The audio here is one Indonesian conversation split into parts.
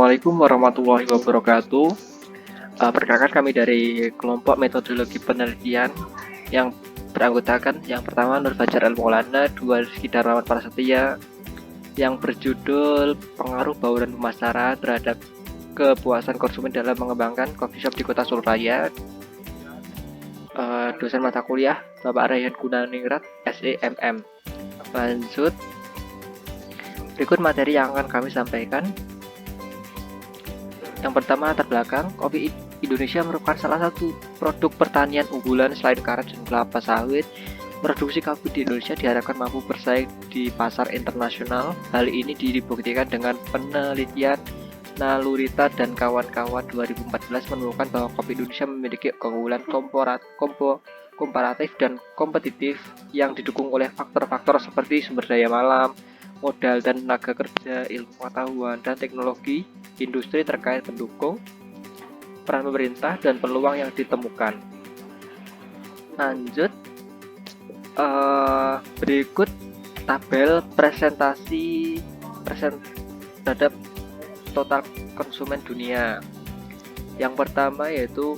Assalamualaikum warahmatullahi wabarakatuh. Perkenalkan kami dari kelompok metodologi penelitian yang beranggotakan yang pertama Nur Fajar Al Maulana, dua Rizky Darmawan Prasetya, yang berjudul pengaruh bauran pemasaran terhadap kepuasan konsumen dalam mengembangkan coffee shop di Kota Solo Raya. Dosen mata kuliah Bapak Rayhan Gunaningrat, SEMM. Lanjut, berikut materi yang akan kami sampaikan. Yang pertama, latar belakang. Kopi Indonesia merupakan salah satu produk pertanian unggulan selain karet dan kelapa sawit. Produksi kopi di Indonesia diharapkan mampu bersaing di pasar internasional. Hal ini dibuktikan dengan penelitian Nalurita dan kawan-kawan 2014 menemukan bahwa kopi Indonesia memiliki keunggulan komparatif dan kompetitif yang didukung oleh faktor-faktor seperti sumber daya alam, modal dan tenaga kerja, ilmu pengetahuan dan teknologi industri terkait pendukung, peran pemerintah dan peluang yang ditemukan. Lanjut, berikut tabel presentasi terhadap total konsumen dunia. Yang pertama yaitu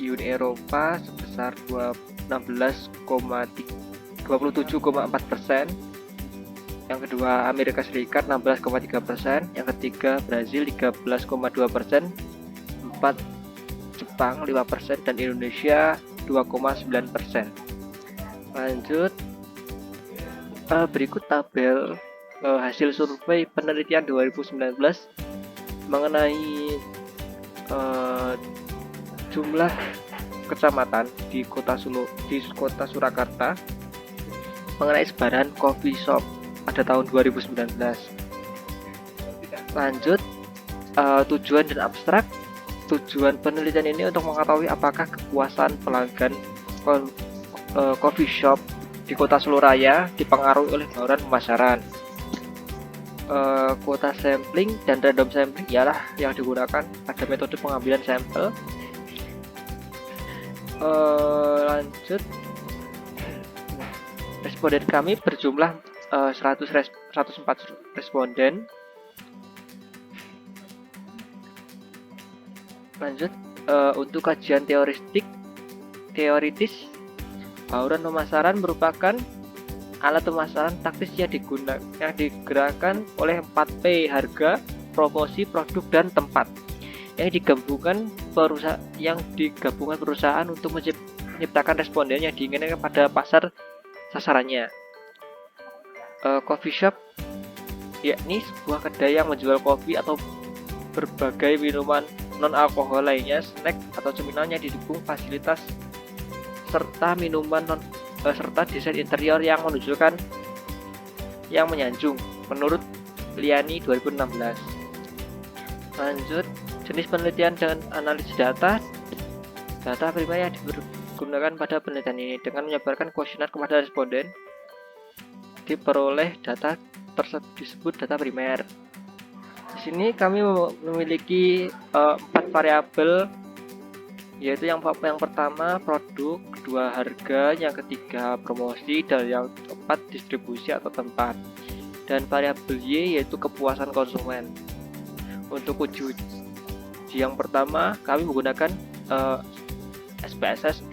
Uni Eropa sebesar 27,4%. Yang kedua Amerika Serikat 16,3%, yang ketiga Brazil 13,2%, 4 Jepang 5% dan Indonesia 2,9%. Lanjut, berikut tabel hasil survei penelitian 2019 mengenai jumlah kecamatan di Kota Surakarta mengenai sebaran coffee shop pada tahun 2019. Lanjut, tujuan dan abstrak. Tujuan penelitian ini untuk mengetahui apakah kepuasan pelanggan coffee shop di Kota Solo Raya dipengaruhi oleh bauran pemasaran. Kuota sampling dan random sampling ialah yang digunakan pada metode pengambilan sampel. Lanjut, responden kami berjumlah 104 responden. Lanjut, untuk kajian teoritis, bauran pemasaran merupakan alat pemasaran taktis yang digerakkan oleh 4P: harga, promosi, produk, dan tempat, yang digabungkan perusahaan untuk menciptakan responden yang diinginkan pada pasar sasarannya. Coffee shop yakni sebuah kedai yang menjual kopi atau berbagai minuman non-alkohol lainnya, snack atau cemilan yang didukung fasilitas serta serta desain interior yang menyanjung menurut Liani 2016. Lanjut, jenis penelitian dan analisis data. Data primer yang digunakan pada penelitian ini dengan menyebarkan kuesioner kepada responden diperoleh data disebut data primer. Di sini kami memiliki 4 variabel, yaitu yang pertama produk, kedua harga, yang ketiga promosi, dan yang keempat distribusi atau tempat. Dan variabel Y yaitu kepuasan konsumen. Untuk uji yang pertama kami menggunakan SPSS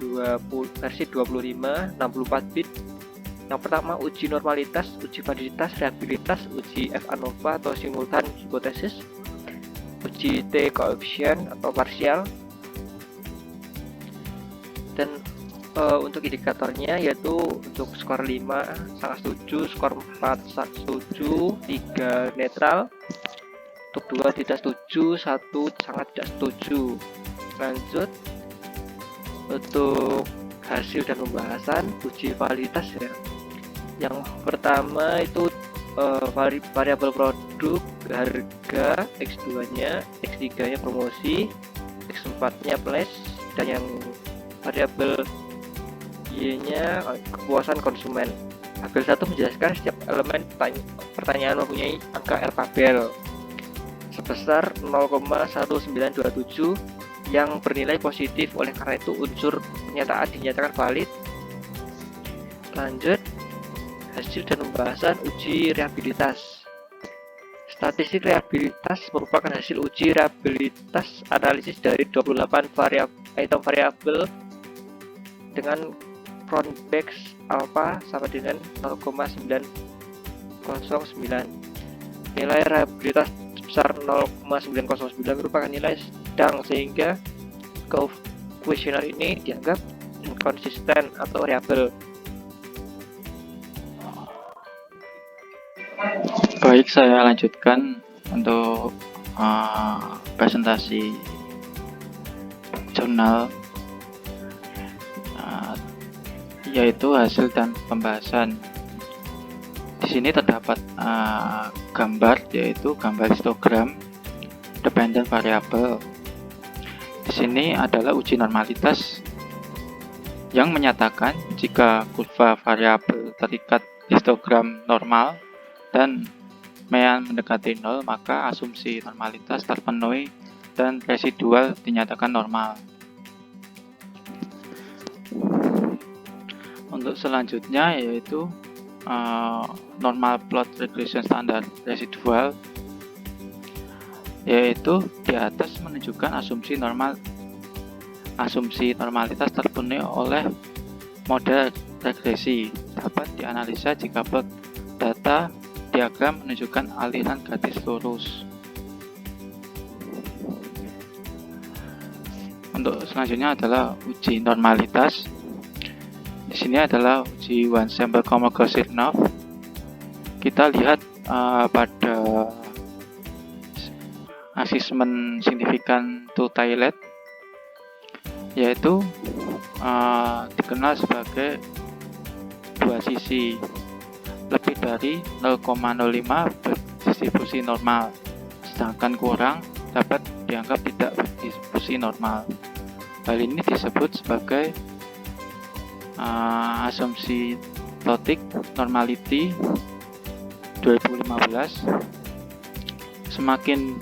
versi 25 64 bit. Yang pertama uji normalitas, uji validitas, reabilitas, uji F ANOVA atau simultan hipotesis, uji T koefisien atau parsial. Dan untuk indikatornya yaitu untuk skor 5 sangat setuju, skor 4 sangat setuju, 3 netral, untuk 2 tidak setuju, 1 sangat tidak setuju. Lanjut, untuk hasil dan pembahasan uji validitas ya. Yang pertama itu variabel produk, harga, X2 nya, X3 nya promosi, X4 nya flash, dan yang variabel Y nya kepuasan konsumen. Tabel 1 menjelaskan setiap elemen pertanyaan mempunyai angka R-tabel sebesar 0,1927 yang bernilai positif. Oleh karena itu unsur pernyataan dinyatakan valid. Lanjut, hasil dan pembahasan uji reabilitas. Statistik reliabilitas merupakan hasil uji reliabilitas analisis dari 28 item variabel dengan Cronbach's alpha sama dengan 0,909. Nilai reliabilitas sebesar 0,909 merupakan nilai sedang, sehingga kuesioner ini dianggap inkonsisten atau variabel. Baik, saya lanjutkan untuk presentasi jurnal, yaitu hasil dan pembahasan. Di sini terdapat gambar, yaitu gambar histogram dependent variable. Di sini adalah uji normalitas yang menyatakan jika kurva variabel terikat histogram normal dan mean mendekati 0, maka asumsi normalitas terpenuhi dan residual dinyatakan normal. Untuk selanjutnya yaitu normal plot regression standar residual, yaitu di atas menunjukkan asumsi normalitas terpenuhi oleh model regresi dapat dianalisa jika plot data diagram menunjukkan aliran garis lurus. Untuk selanjutnya adalah uji normalitas. Di sini adalah uji one sample Kolmogorov-Smirnov. Kita lihat pada asesmen signifikan to Taillet, yaitu dikenal sebagai dua sisi lebih dari 0,05 berdistribusi normal, sedangkan kurang dapat dianggap tidak berdistribusi normal. Hal ini disebut sebagai asumsi plotik normality 2015. Semakin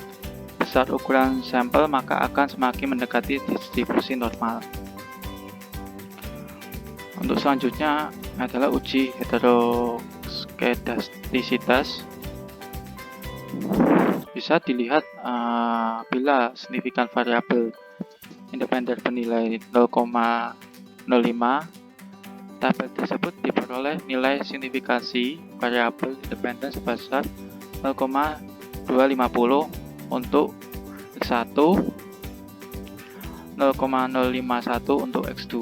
besar ukuran sampel, maka akan semakin mendekati distribusi normal. Untuk selanjutnya adalah uji heteroskedastisitas. Bisa dilihat bila signifikan variabel independen bernilai 0,05, tabel tersebut diperoleh nilai signifikansi variabel independen sebesar 0,250 untuk X1, 0,051 untuk X2,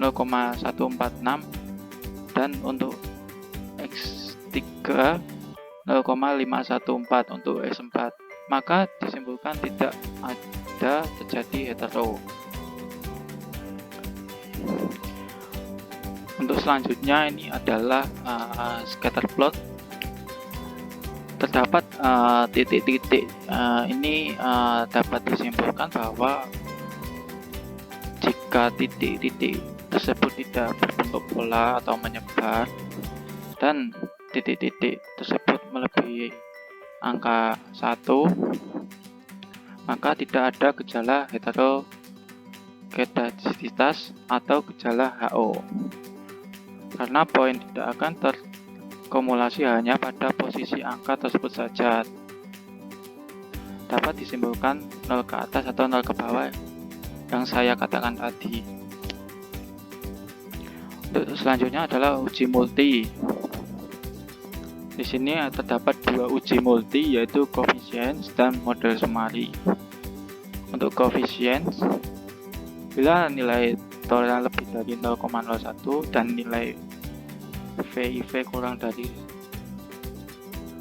0,146, dan untuk X3 0,514 untuk X4. Maka disimpulkan tidak ada terjadi hetero. Untuk selanjutnya ini adalah scatter plot. Terdapat titik-titik ini dapat disimpulkan bahwa jika titik-titik tersebut tidak berbentuk pola atau menyebar dan titik-titik tersebut melebihi angka 1, maka tidak ada gejala heteroskedastisitas atau gejala HO, karena poin tidak akan terkumulasi hanya pada posisi angka tersebut saja. Dapat disimpulkan 0 ke atas atau 0 ke bawah yang saya katakan tadi. Untuk selanjutnya adalah uji multi. Di sini terdapat dua uji multi, yaitu coefficients dan model summary. Untuk coefficients, bila nilai toleran lebih dari 0,01 dan nilai VIV kurang dari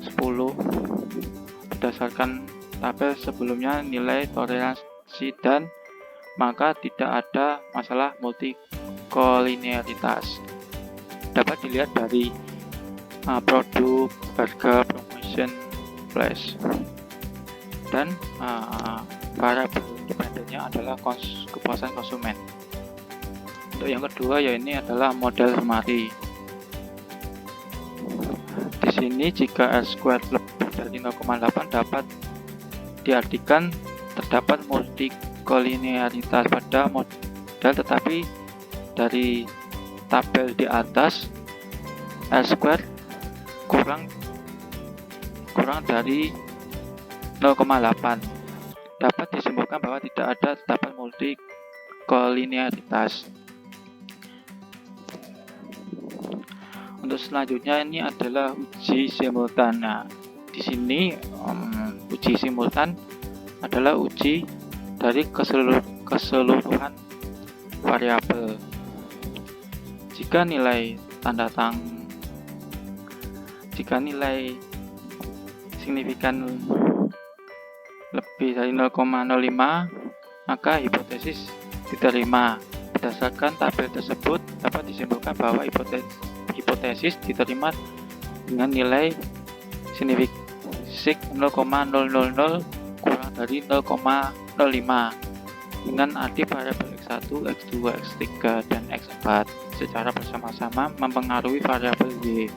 10, berdasarkan tabel sebelumnya nilai toleransi, dan maka tidak ada masalah multikolinearitas. Dapat dilihat dari produk, harga, promotion, flash, dan variabel independennya adalah kepuasan konsumen. Untuk yang kedua ya ini adalah model summary. Di sini jika R² lebih dari 0,8 dapat diartikan terdapat multikolinearitas pada model, tetapi dari tabel di atas R² kurang dari 0,8. Dapat disimpulkan bahwa tidak ada tetapan multikolinearitas. Untuk selanjutnya ini adalah uji simultan. Nah, di sini uji simultan adalah uji dari keseluruhan variabel. Jika nilai signifikan lebih dari 0,05, maka hipotesis diterima. Berdasarkan tabel tersebut dapat disimpulkan bahwa hipotesis diterima dengan nilai signifikan 0,000 kurang dari 0,05 dengan arti variabel X1, X2, X3, dan X4 secara bersama-sama mempengaruhi variabel Y.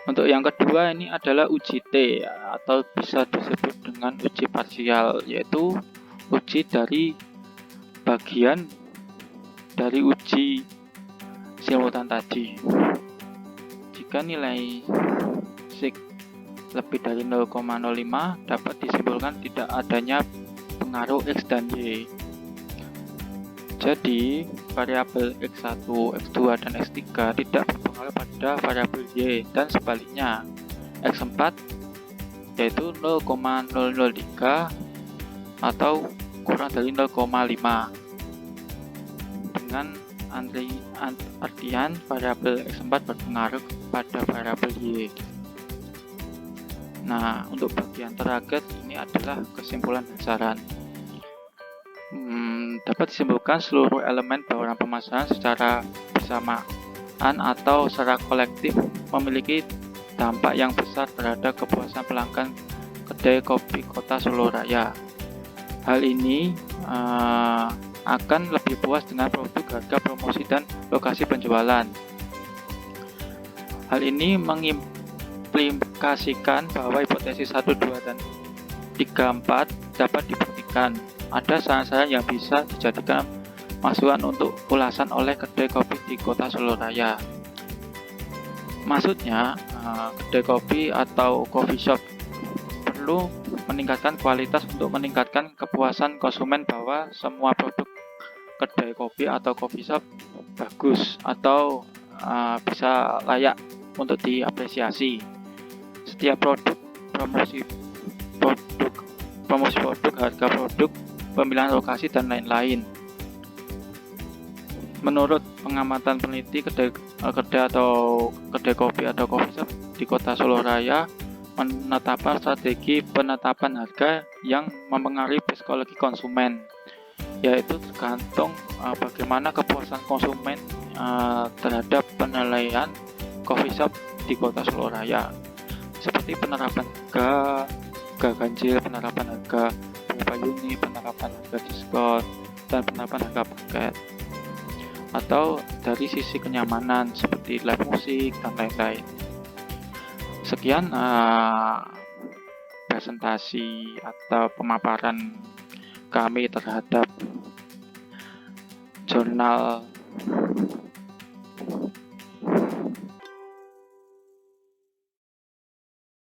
Untuk yang kedua ini adalah uji T atau bisa disebut dengan uji parsial, yaitu uji dari bagian dari uji simultan tadi. Jika nilai sig lebih dari 0,05 dapat disimpulkan tidak adanya pengaruh X dan Y. Jadi variabel X1, X2, dan X3 tidak berpengaruh pada variabel Y, dan sebaliknya X4 yaitu 0,003 atau kurang dari 0,5 dengan artian variabel X4 berpengaruh pada variabel Y. Nah, untuk bagian terakhir ini adalah kesimpulan dasaran. Dapat disimpulkan seluruh elemen bauran pemasaran secara bersamaan atau secara kolektif memiliki dampak yang besar terhadap kepuasan pelanggan kedai kopi Kota Solo Raya. Hal ini akan lebih puas dengan produk, harga, promosi, dan lokasi penjualan. Hal ini mengimplikasikan bahwa hipotesis 1, 2, dan 3, 4 dapat dibuktikan. Ada saran-saran yang bisa dijadikan masukan untuk ulasan oleh kedai kopi di Kota Solo Raya. Maksudnya, kedai kopi atau coffee shop perlu meningkatkan kualitas untuk meningkatkan kepuasan konsumen bahwa semua produk kedai kopi atau coffee shop bagus atau bisa layak untuk diapresiasi. Setiap produk, promosi produk, harga produk, pemilihan lokasi, dan lain-lain. Menurut pengamatan peneliti, kedai kopi atau coffee shop di Kota Solo Raya menetapkan strategi penetapan harga yang mempengaruhi psikologi konsumen, yaitu tergantung bagaimana kepuasan konsumen terhadap penilaian coffee shop di Kota Solo Raya, seperti penerapan harga ganjil, penerapan harga berapa unit, penerapan harga diskon, dan penerapan harga paket, atau dari sisi kenyamanan seperti live musik dan lain-lain. Sekian presentasi atau pemaparan kami terhadap jurnal